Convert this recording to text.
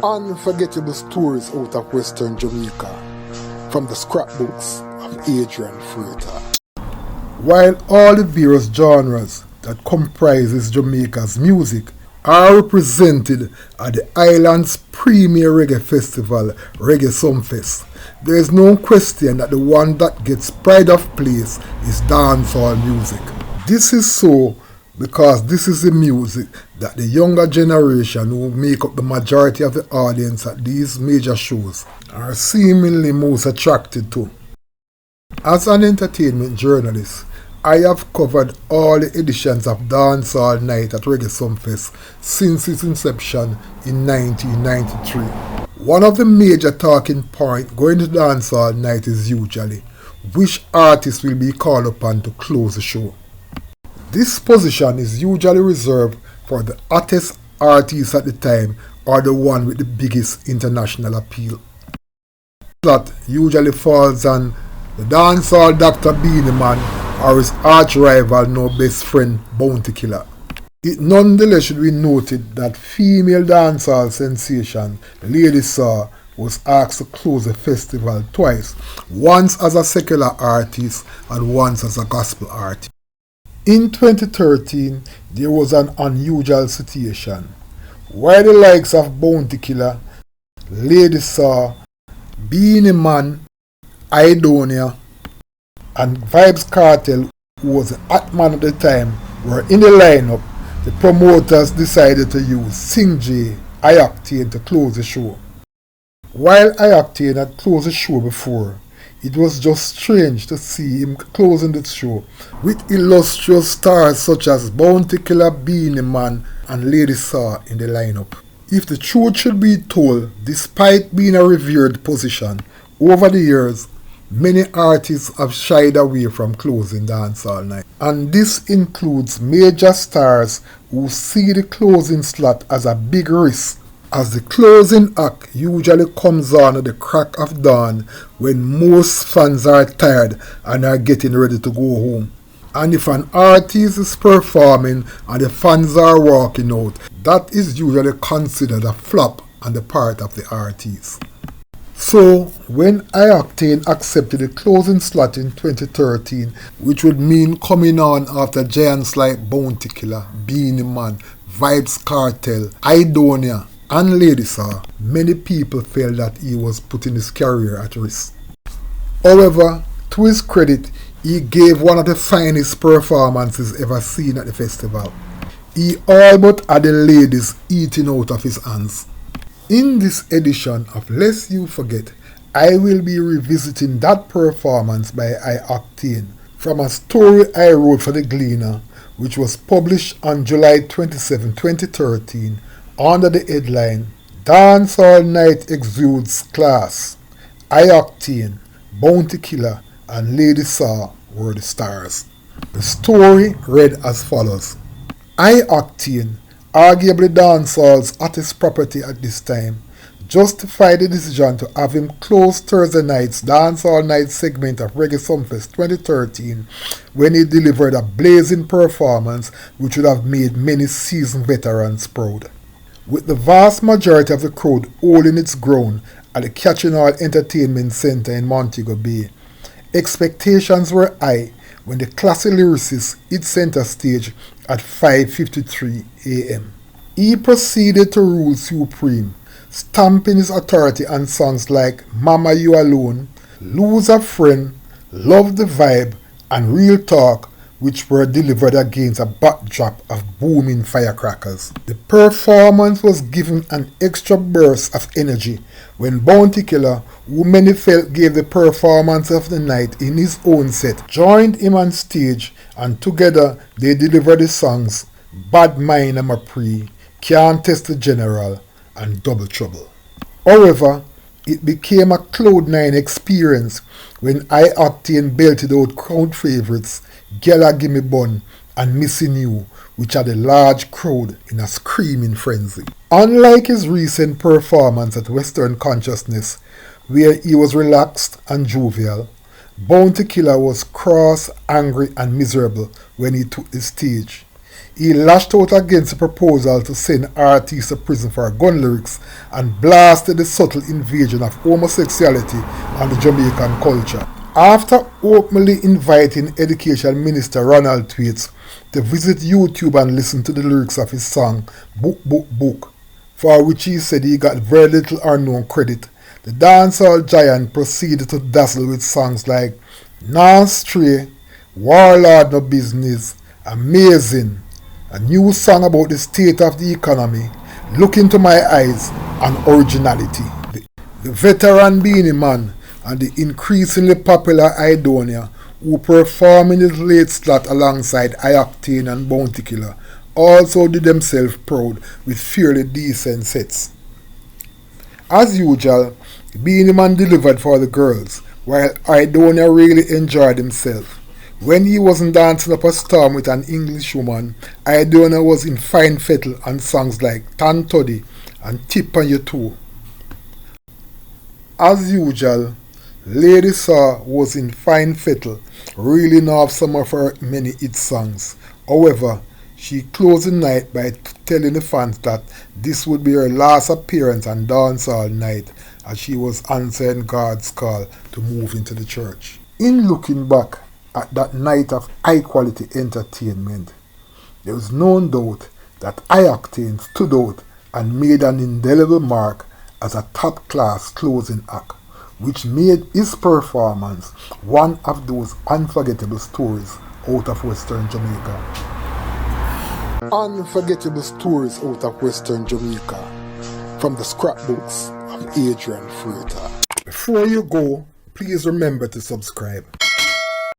Unforgettable stories out of Western Jamaica from the scrapbooks of Adrian Freighter. While all the various genres that comprises Jamaica's music are represented at the island's premier reggae festival, Reggae Sumfest, there is no question that the one that gets pride of place is dancehall music. This is so because this is the music that the younger generation who make up the majority of the audience at these major shows are seemingly most attracted to. As an entertainment journalist, I have covered all the editions of Dancehall Night at Reggae Sumfest since its inception in 1993. One of the major talking points going to Dancehall Night is usually which artist will be called upon to close the show. This position is usually reserved for the hottest artists at the time or the one with the biggest international appeal. That usually falls on the dancehall Dr. Beenie Man or his arch rival, no best friend, Bounty Killer. It nonetheless should be noted that female dancehall sensation Lady Saw was asked to close the festival twice, once as a secular artist and once as a gospel artist. In 2013, there was an unusual situation where the likes of Bounty Killer, Lady Saw, Beenie Man, Aidonia, and Vybes Kartel, who was the hot man at the time, were in the lineup. The promoters decided to use Sing J, Ioctane to close the show. While Ioctane had closed the show before, it was just strange to see him closing the show with illustrious stars such as Bounty Killer, Beenie Man, and Lady Saw in the lineup. If the truth should be told, despite being a revered position, over the years, many artists have shied away from closing Dancehall Night. And this includes major stars who see the closing slot as a big risk, as the closing act usually comes on at the crack of dawn when most fans are tired and are getting ready to go home. And if an artist is performing and the fans are walking out, that is usually considered a flop on the part of the artist. So, when Ioctane accepted the closing slot in 2013, which would mean coming on after giants like Bounty Killer, Beenie Man, Vybes Kartel, Aidonia, and Lady Saw, many people felt that he was putting his career at risk. However, to his credit, he gave one of the finest performances ever seen at the festival. He all but had the ladies eating out of his hands. In this edition of Lest You Forget, I will be revisiting that performance by Ioctane from a story I wrote for The Gleaner, which was published on July 27, 2013, under the headline, Dancehall Night Exudes Class. Ioctane, Bounty Killer, and Lady Saw were the stars. The story read as follows. Ioctane, arguably dancehall's hottest property at this time, justified the decision to have him close Thursday night's Dancehall Night segment of Reggae Sumfest 2013 when he delivered a blazing performance which would have made many seasoned veterans proud. With the vast majority of the crowd holding its ground at the Catching All Entertainment Center in Montego Bay, expectations were high when the classy lyricist hit center stage at 5:53 a.m. He proceeded to rule supreme, stamping his authority on songs like Mama You Alone, Lose a Friend, Love the Vibe, and Real Talk, which were delivered against a backdrop of booming firecrackers. The performance was given an extra burst of energy when Bounty Killer, who many felt gave the performance of the night in his own set, joined him on stage, and together they delivered the songs Bad Mind I'm a Pre, Can't Test the General, and Double Trouble. However, it became a cloud9 experience when Ioctane belted out crowd favourites Gala Gimme Bun and Missing You, which had a large crowd in a screaming frenzy. Unlike his recent performance at Western Consciousness, where he was relaxed and jovial, Bounty Killer was cross, angry and miserable when he took the stage. He lashed out against the proposal to send artists to prison for gun lyrics and blasted the subtle invasion of homosexuality on the Jamaican culture. After openly inviting Education Minister Ronald Thwaites to visit YouTube and listen to the lyrics of his song Book Book Book, for which he said he got very little or no credit, the dancehall giant proceeded to dazzle with songs like Nah Stray, Warlord No Business, Amazing, a new song about the state of the economy, Look Into My Eyes, and Originality. The veteran Beenie Man and the increasingly popular Aidonia, who perform in his late slot alongside Ioctane and Bounty Killer, also did themselves proud with fairly decent sets. As usual, Beenie Man delivered for the girls, while Aidonia really enjoyed himself. When he wasn't dancing up a storm with an English woman, Aidonia was in fine fettle on songs like Tan Toddy and Tip on Your Toe. As usual, Lady Saw was in fine fettle, reeling off some of her many hit songs. However, she closed the night by telling the fans that this would be her last appearance on Dancehall Night, as she was answering God's call to move into the church. In looking back at that night of high-quality entertainment, there was no doubt that Ioctane stood out and made an indelible mark as a top-class closing act, which made his performance one of those unforgettable stories out of Western Jamaica. Unforgettable stories out of Western Jamaica from the scrapbooks of Adrian Freitas. Before you go, please remember to subscribe.